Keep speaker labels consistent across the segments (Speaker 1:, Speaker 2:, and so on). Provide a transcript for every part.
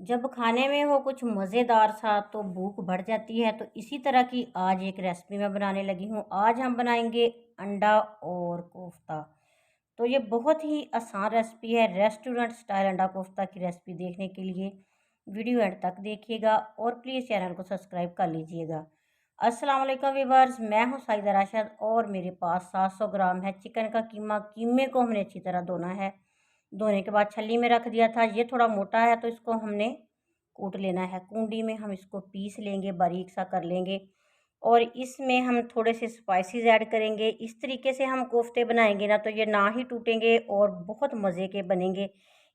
Speaker 1: जब खाने में हो कुछ मज़ेदार सा तो भूख बढ़ जाती है। तो इसी तरह की आज एक रेसिपी मैं बनाने लगी हूँ। आज हम बनाएंगे अंडा और कोफ्ता। तो ये बहुत ही आसान रेसिपी है। रेस्टोरेंट स्टाइल अंडा कोफ्ता की रेसिपी देखने के लिए वीडियो एंड तक देखिएगा और प्लीज़ चैनल को सब्सक्राइब कर लीजिएगा। अस्सलाम वालेकुम व्यूअर्स, मैं हूँ साइदा राशिद और मेरे पास 700 ग्राम है चिकन का कीमा। कीमे को हमने अच्छी तरह धोना है। धोने के बाद छलनी में रख दिया था। ये थोड़ा मोटा है तो इसको हमने कूट लेना है। कूंडी में हम इसको पीस लेंगे, बारीक सा कर लेंगे और इसमें हम थोड़े से स्पाइसेस ऐड करेंगे। इस तरीके से हम कोफ्ते बनाएंगे ना तो ये ना ही टूटेंगे और बहुत मज़े के बनेंगे।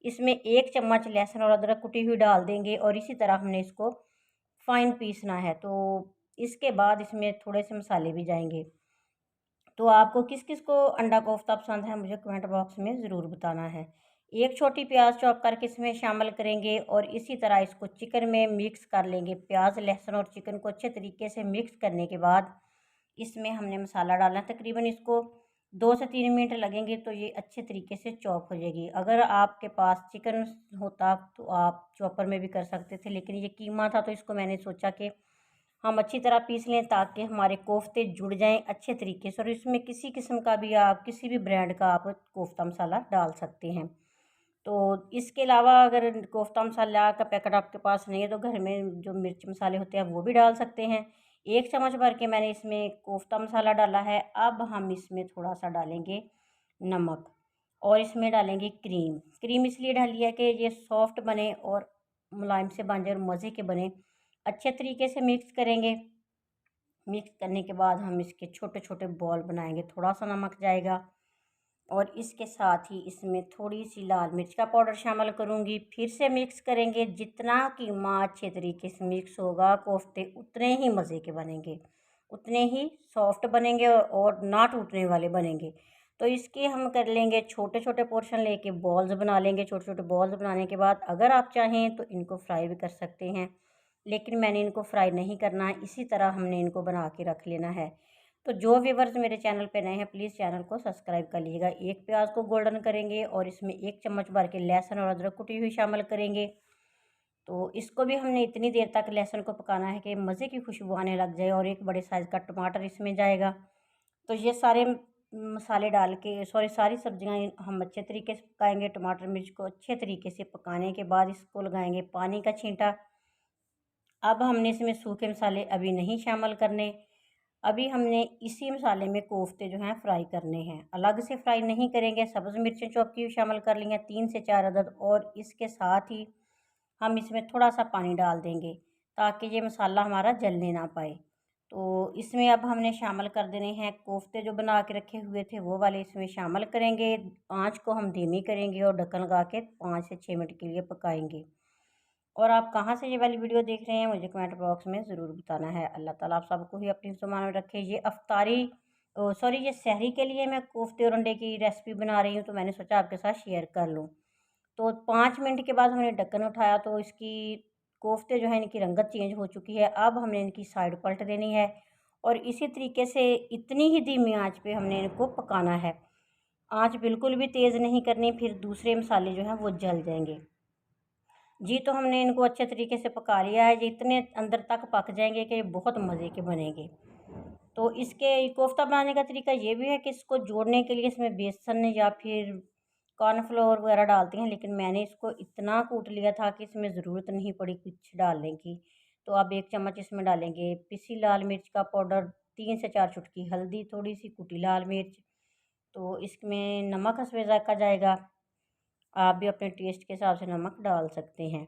Speaker 1: इसमें 1 चम्मच लहसुन और अदरक कुटी हुई डाल देंगे और इसी तरह हमने इसको फाइन पीसना है। तो इसके बाद इसमें थोड़े से मसाले भी जाएंगे। तो आपको किस किस को अंडा कोफ्ता पसंद है मुझे कमेंट बॉक्स में ज़रूर बताना है। एक छोटी प्याज चॉप करके इसमें शामिल करेंगे और इसी तरह इसको चिकन में मिक्स कर लेंगे। प्याज, लहसुन और चिकन को अच्छे तरीके से मिक्स करने के बाद इसमें हमने मसाला डालना है। तकरीबन इसको 2 से 3 मिनट लगेंगे तो ये अच्छे तरीके से चॉप हो जाएगी। अगर आपके पास चिकन होता तो आप चॉपर में भी कर सकते थे, लेकिन ये कीमा था तो इसको मैंने सोचा कि हम अच्छी तरह पीस लें ताकि हमारे कोफ्ते जुड़ जाएं अच्छे तरीके से। और इसमें किसी किस्म का भी आप किसी भी ब्रांड का आप कोफ्ता मसाला डाल सकते हैं। तो इसके अलावा अगर कोफ्ता मसाला का पैकेट आपके पास नहीं है तो घर में जो मिर्च मसाले होते हैं वो भी डाल सकते हैं। 1 चम्मच भर के मैंने इसमें कोफ्ता मसाला डाला है। अब हम इसमें थोड़ा सा डालेंगे नमक और इसमें डालेंगे क्रीम। क्रीम इसलिए डाली है कि ये सॉफ्ट बने और मुलायम से बन जाए और मज़े के बने। अच्छे तरीके से मिक्स करेंगे। मिक्स करने के बाद हम इसके छोटे छोटे बॉल बनाएंगे। थोड़ा सा नमक जाएगा और इसके साथ ही इसमें थोड़ी सी लाल मिर्च का पाउडर शामिल करूँगी। फिर से मिक्स करेंगे। जितना कीमा अच्छे तरीके से मिक्स होगा कोफ्ते उतने ही मज़े के बनेंगे, उतने ही सॉफ्ट बनेंगे और ना टूटने वाले बनेंगे। तो इसके हम कर लेंगे छोटे छोटे पोर्शन लेके बॉल्स बना लेंगे। छोटे छोटे बॉल्स बनाने के बाद अगर आप चाहें तो इनको फ्राई भी कर सकते हैं, लेकिन मैंने इनको फ्राई नहीं करना है। इसी तरह हमने इनको बना के रख लेना है। तो जो व्यूवर्स मेरे चैनल पे नए हैं प्लीज़ चैनल को सब्सक्राइब कर लीजिएगा। एक प्याज को गोल्डन करेंगे और इसमें 1 चम्मच भर के लहसुन और अदरक कुटी हुई शामिल करेंगे। तो इसको भी हमने इतनी देर तक लहसुन को पकाना है कि मज़े की खुशबू आने लग जाए। और एक बड़े साइज़ का टमाटर इसमें जाएगा। तो ये सारे मसाले डाल के सारी सब्जियां हम अच्छे तरीके से पकाएंगे। टमाटर मिर्च को अच्छे तरीके से पकाने के बाद इसको लगाएंगे पानी का छींटा। अब हमने इसमें सूखे मसाले अभी नहीं शामिल करने। अभी हमने इसी मसाले में कोफ्ते जो हैं फ्राई करने हैं, अलग से फ्राई नहीं करेंगे। सब्ज़ मिर्चें चॉप की हुई शामिल कर लेंगे 3 से 4 अदद और इसके साथ ही हम इसमें थोड़ा सा पानी डाल देंगे ताकि ये मसाला हमारा जलने ना पाए। तो इसमें अब हमने शामिल कर देने हैं कोफ्ते जो बना के रखे हुए थे वो वाले इसमें शामिल करेंगे। आँच को हम धीमी करेंगे और ढक्कन लगा के 5 से 6 मिनट के लिए पकाएंगे। और आप कहाँ से ये वाली वीडियो देख रहे हैं मुझे कमेंट बॉक्स में ज़रूर बताना है। अल्लाह ताला आप सबको ही अपनी ज़ुबान में रखे। ये अफ्तारी सॉरी ये सहरी के लिए मैं कोफ्ते और अंडे की रेसिपी बना रही हूँ तो मैंने सोचा आपके साथ शेयर कर लूँ। तो 5 मिनट के बाद हमने ढक्कन उठाया तो इसकी कोफ्ते जो है इनकी रंगत चेंज हो चुकी है। अब हमने इनकी साइड पलट देनी है और इसी तरीके से इतनी ही धीमी आंच पे हमने इनको पकाना है। आंच बिल्कुल भी तेज़ नहीं करनी, फिर दूसरे मसाले जो हैं वो जल जाएंगे। जी, तो हमने इनको अच्छे तरीके से पका लिया है। ये इतने अंदर तक पक जाएंगे कि ये बहुत मज़े के बनेंगे। तो इसके कोफ्ता बनाने का तरीका ये भी है कि इसको जोड़ने के लिए इसमें बेसन या फिर कॉर्नफ्लोर वगैरह डालते हैं, लेकिन मैंने इसको इतना कूट लिया था कि इसमें ज़रूरत नहीं पड़ी कुछ डालने की। तो अब 1 चम्मच इसमें डालेंगे पिसी लाल मिर्च का पाउडर, 3 से 4 चुटकी हल्दी, थोड़ी सी कुटी लाल मिर्च। तो इसमें नमक हस्बे ज़ायक़ा जाएगा। आप भी अपने टेस्ट के हिसाब से नमक डाल सकते हैं।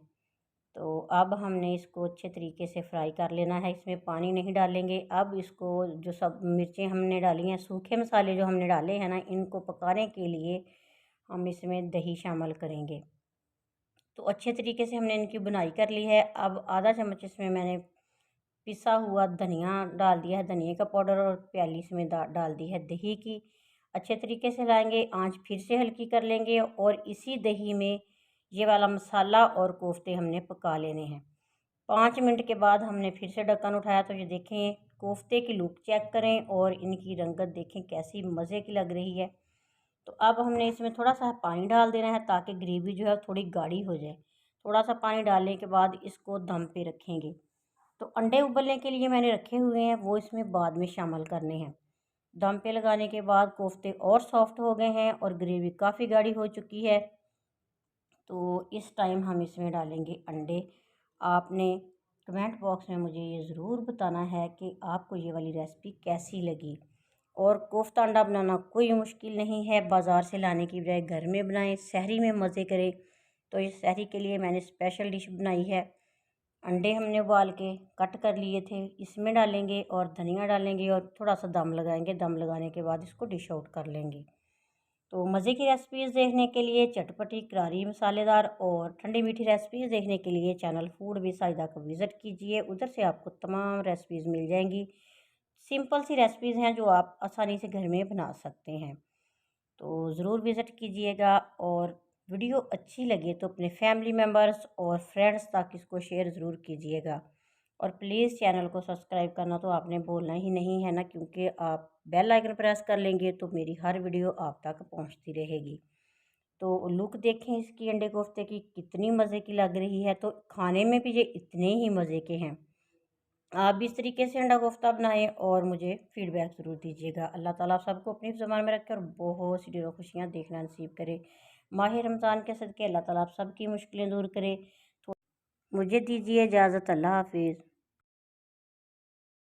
Speaker 1: तो अब हमने इसको अच्छे तरीके से फ्राई कर लेना है। इसमें पानी नहीं डालेंगे। अब इसको जो सब मिर्चें हमने डाली हैं, सूखे मसाले जो हमने डाले हैं ना, इनको पकाने के लिए हम इसमें दही शामिल करेंगे। तो अच्छे तरीके से हमने इनकी बुनाई कर ली है। अब आधा चम्मच इसमें मैंने पिसा हुआ धनिया डाल दिया है, धनिया का पाउडर, और प्याली इसमें डाल दी है दही की। अच्छे तरीके से लाएंगे, आंच फिर से हल्की कर लेंगे और इसी दही में ये वाला मसाला और कोफ्ते हमने पका लेने हैं। 5 मिनट के बाद हमने फिर से ढक्कन उठाया तो ये देखें कोफ्ते की लुक चेक करें और इनकी रंगत देखें कैसी मज़े की लग रही है। तो अब हमने इसमें थोड़ा सा पानी डाल देना है ताकि ग्रेवी जो है थोड़ी गाढ़ी हो जाए। थोड़ा सा पानी डालने के बाद इसको दम पे रखेंगे। तो अंडे उबलने के लिए मैंने रखे हुए हैं, वो इसमें बाद में शामिल करने हैं। दम पे लगाने के बाद कोफ्ते और सॉफ्ट हो गए हैं और ग्रेवी काफ़ी गाढ़ी हो चुकी है। तो इस टाइम हम इसमें डालेंगे अंडे। आपने कमेंट बॉक्स में मुझे ये ज़रूर बताना है कि आपको ये वाली रेसिपी कैसी लगी। और कोफ्ता अंडा बनाना कोई मुश्किल नहीं है, बाज़ार से लाने की बजाय घर में बनाएं, सहरी में मज़े करें। तो इस सहरी के लिए मैंने स्पेशल डिश बनाई है। अंडे हमने उबाल के कट कर लिए थे, इसमें डालेंगे और धनिया डालेंगे और थोड़ा सा दम लगाएंगे। दम लगाने के बाद इसको डिश आउट कर लेंगे। तो मज़े की रेसिपीज़ देखने के लिए, चटपटी, करारी, मसालेदार और ठंडी मीठी रेसिपीज़ देखने के लिए चैनल फूड विद साहिदा को विज़िट कीजिए। उधर से आपको तमाम रेसिपीज़ मिल जाएंगी। सिंपल सी रेसिपीज़ हैं जो आप आसानी से घर में बना सकते हैं। तो ज़रूर विज़िट कीजिएगा। और वीडियो अच्छी लगे तो अपने फैमिली मेम्बर्स और फ्रेंड्स तक इसको शेयर ज़रूर कीजिएगा। और प्लीज़ चैनल को सब्सक्राइब करना तो आपने बोलना ही नहीं है ना, क्योंकि आप बेल आइकन प्रेस कर लेंगे तो मेरी हर वीडियो आप तक पहुंचती रहेगी। तो लुक देखें इसकी अंडे कोफ्ते की, कितनी मज़े की लग रही है। तो खाने में भी ये इतने ही मज़े के हैं। आप भी इस तरीके से अंडा कोफ्ता बनाएं और मुझे फ़ीडबैक ज़रूर दीजिएगा। अल्लाह ताला आप सबको अपनी ज़बान में रखे और बहुत सी ढेरों खुशियाँ देखना नसीब करे। माह रमज़ान के सदक़े अल्लाह ताला आप सबकी मुश्किलें दूर करे। तो मुझे दीजिए इजाज़त। अल्लाह हाफ़िज़।